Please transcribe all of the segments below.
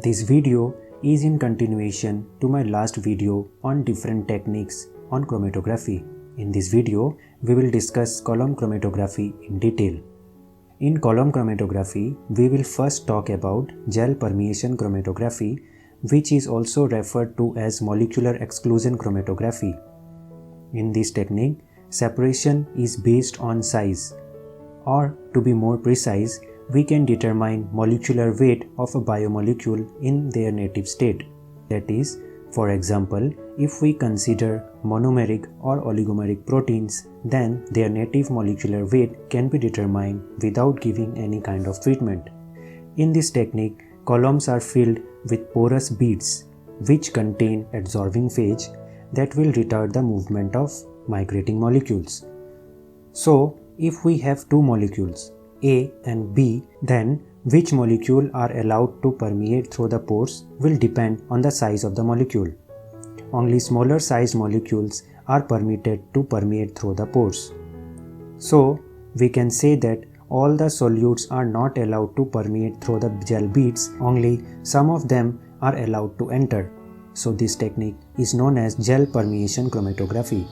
This video is in continuation to my last video on different techniques on chromatography. In this video, we will discuss column chromatography in detail. In column chromatography, we will first talk about gel permeation chromatography, which is also referred to as molecular exclusion chromatography. In this technique, separation is based on size, or to be more precise, we can determine molecular weight of a biomolecule in their native state. That is, for example, if we consider monomeric or oligomeric proteins, then their native molecular weight can be determined without giving any kind of treatment. In this technique, columns are filled with porous beads which contain adsorbing phage that will retard the movement of migrating molecules. So, if we have two molecules, A and B, then which molecule are allowed to permeate through the pores will depend on the size of the molecule. Only smaller sized molecules are permitted to permeate through the pores. So, we can say that all the solutes are not allowed to permeate through the gel beads, only some of them are allowed to enter. So, this technique is known as gel permeation chromatography.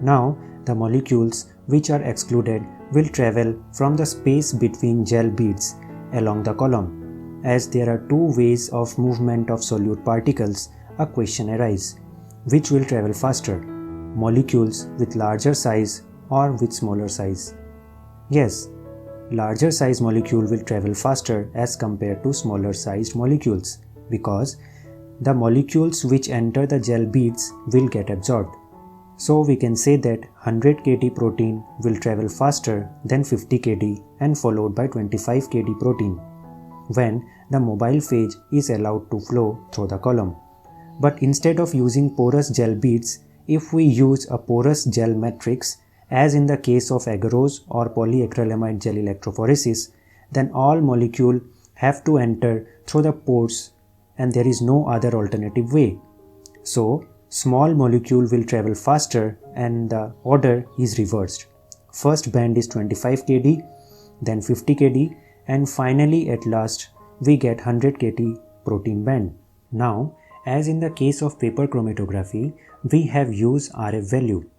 Now, the molecules which are excluded will travel from the space between gel beads along the column. As there are two ways of movement of solute particles, a question arises: which will travel faster, molecules with larger size or with smaller size? Yes, larger size molecule will travel faster as compared to smaller sized molecules, because the molecules which enter the gel beads will get absorbed. So we can say that 100 kD protein will travel faster than 50 kD and followed by 25 kD protein when the mobile phage is allowed to flow through the column. But instead of using porous gel beads, if we use a porous gel matrix, as in the case of agarose or polyacrylamide gel electrophoresis, then all molecules have to enter through the pores and there is no other alternative way. So, small molecule will travel faster and the order is reversed. First band is 25 kD, then 50 kD, and finally at last we get 100 kD protein band. Now, as in the case of paper chromatography, we have used RF value.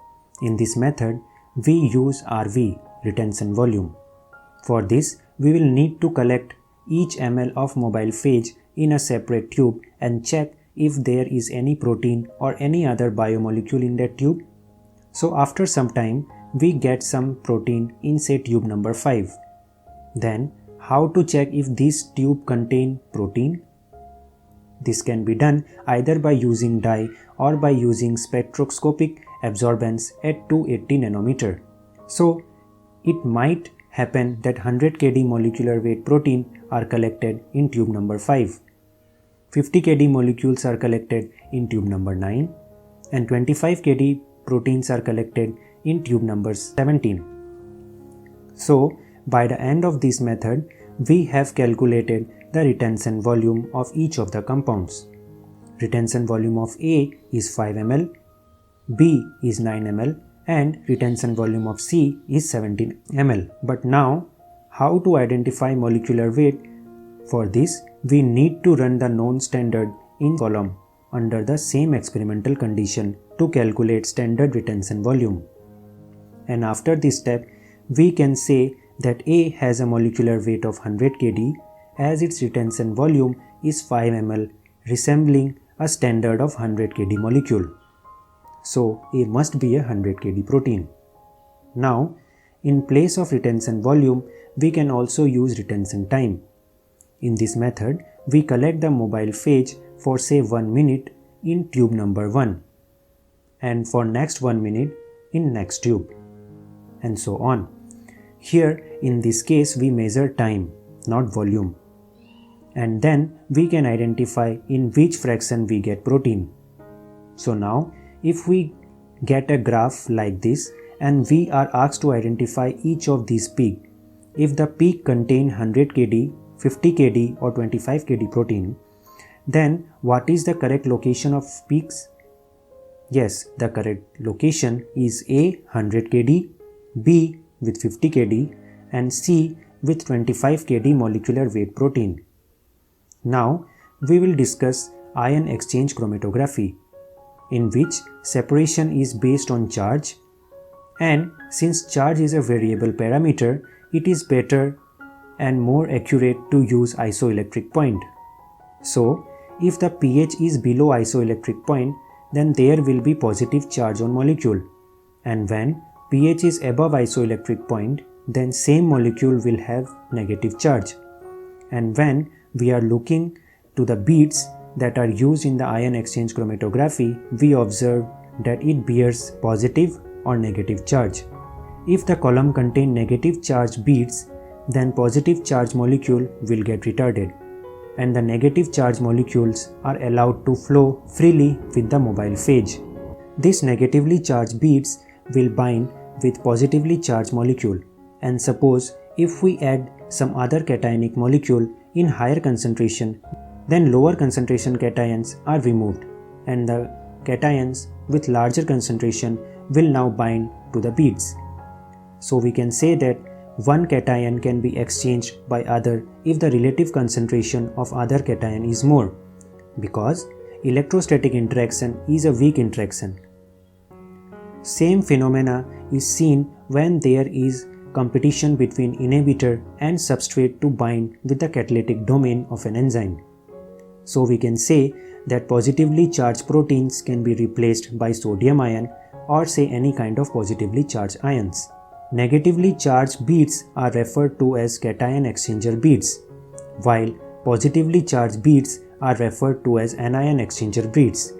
In this method, we use RV, retention volume. For this, we will need to collect each ml of mobile phage in a separate tube and check if there is any protein or any other biomolecule in that tube. So after some time, we get some protein in say tube number 5. Then how to check if this tube contain protein? This can be done either by using dye or by using spectroscopic absorbance at 280 nanometer. So it might happen that 100 kD molecular weight protein are collected in tube number 5. 50 kD molecules are collected in tube number 9 and 25 kD proteins are collected in tube number 17. So, by the end of this method, we have calculated the retention volume of each of the compounds. Retention volume of A is 5 ml, B is 9 ml and retention volume of C is 17 ml. But now, how to identify molecular weight? For this, we need to run the known standard in column under the same experimental condition to calculate standard retention volume. And after this step, we can say that A has a molecular weight of 100 kD as its retention volume is 5 ml, resembling a standard of 100 kD molecule. So A must be a 100 kD protein. Now, in place of retention volume, we can also use retention time. In this method, we collect the mobile phage for say 1 minute in tube number 1 and for next 1 minute in next tube and so on. Here in this case we measure time, not volume, and then we can identify in which fraction we get protein. So now if we get a graph like this and we are asked to identify each of these peaks, if the peak contain 100 kD, 50 kD or 25 kD protein, then what is the correct location of peaks? Yes, the correct location is A 100 kD, B with 50 kD and C with 25 kD molecular weight protein. Now we will discuss ion exchange chromatography, in which separation is based on charge, and since charge is a variable parameter, it is better and more accurate to use isoelectric point. So, if the pH is below isoelectric point, then there will be positive charge on molecule, and when pH is above isoelectric point, then same molecule will have negative charge. And when we are looking to the beads that are used in the ion exchange chromatography, we observe that it bears positive or negative charge. If the column contains negative charge beads, then positive charge molecule will get retarded, and the negative charge molecules are allowed to flow freely with the mobile phase. This negatively charged beads will bind with positively charged molecule, and suppose if we add some other cationic molecule in higher concentration, then lower concentration cations are removed, and the cations with larger concentration will now bind to the beads. So we can say that one cation can be exchanged by other if the relative concentration of other cation is more, because electrostatic interaction is a weak interaction. Same phenomena is seen when there is competition between inhibitor and substrate to bind with the catalytic domain of an enzyme. So we can say that positively charged proteins can be replaced by sodium ion or say any kind of positively charged ions. Negatively charged beads are referred to as cation exchanger beads, while positively charged beads are referred to as anion exchanger beads.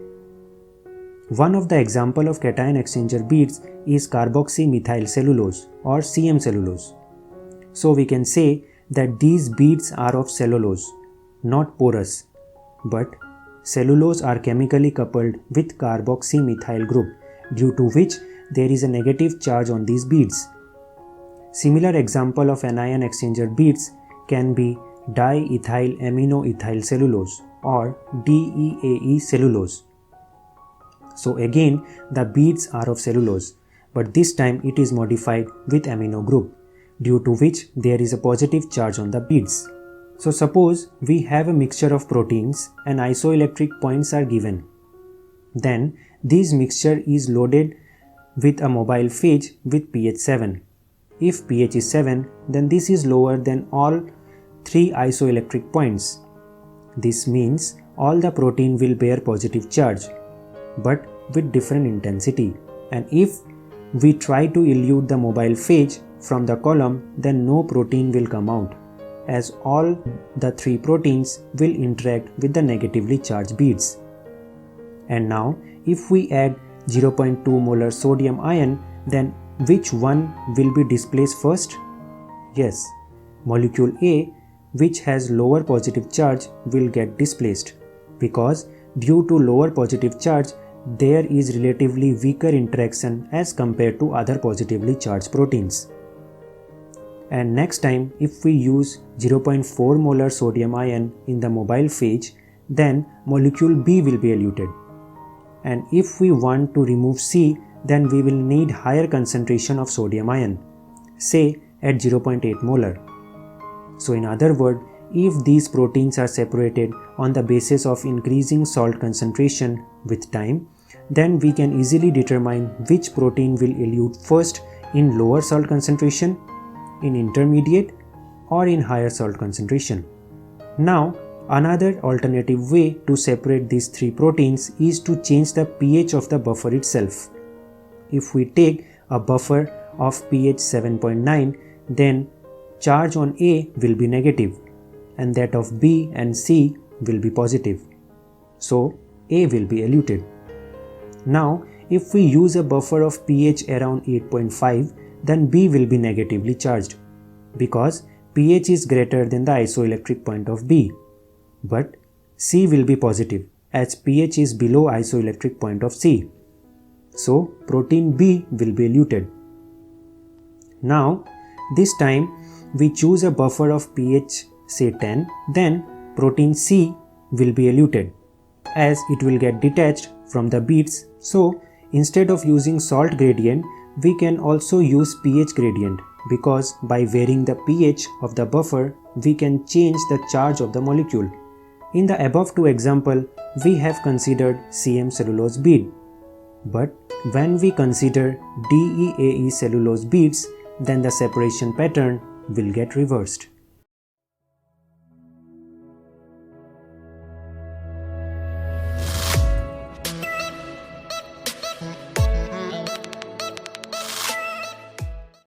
One of the example of cation exchanger beads is carboxymethyl cellulose or CM cellulose. So we can say that these beads are of cellulose, not porous, but cellulose are chemically coupled with carboxymethyl group, due to which there is a negative charge on these beads. Similar example of anion exchanger beads can be diethyl aminoethyl cellulose or DEAE cellulose. So again, the beads are of cellulose, but this time it is modified with amino group, due to which there is a positive charge on the beads. So suppose we have a mixture of proteins and isoelectric points are given. Then this mixture is loaded with a mobile phase with pH 7. If pH is 7, then this is lower than all 3 isoelectric points. This means all the protein will bear positive charge, but with different intensity. And if we try to elute the mobile phase from the column, then no protein will come out, as all the 3 proteins will interact with the negatively charged beads. And now, if we add 0.2 molar sodium ion, then which one will be displaced first? Yes, molecule A, which has lower positive charge, will get displaced, because due to lower positive charge, there is relatively weaker interaction as compared to other positively charged proteins. And next time, if we use 0.4 molar sodium ion in the mobile phase, then molecule B will be eluted. And if we want to remove C, then we will need higher concentration of sodium ion, say at 0.8 molar. So in other words, if these proteins are separated on the basis of increasing salt concentration with time, then we can easily determine which protein will elute first in lower salt concentration, in intermediate, or in higher salt concentration. Now, another alternative way to separate these 3 proteins is to change the pH of the buffer itself. If we take a buffer of pH 7.9, then charge on A will be negative and that of B and C will be positive. So A will be eluted. Now, if we use a buffer of pH around 8.5, then B will be negatively charged, because pH is greater than the isoelectric point of B. But C will be positive, as pH is below isoelectric point of C. So protein B will be eluted. Now, this time we choose a buffer of pH say 10, then protein C will be eluted, as it will get detached from the beads. So instead of using salt gradient, we can also use pH gradient, because by varying the pH of the buffer, we can change the charge of the molecule. In the above two example, we have considered CM cellulose bead. But when we consider DEAE cellulose beads, then the separation pattern will get reversed.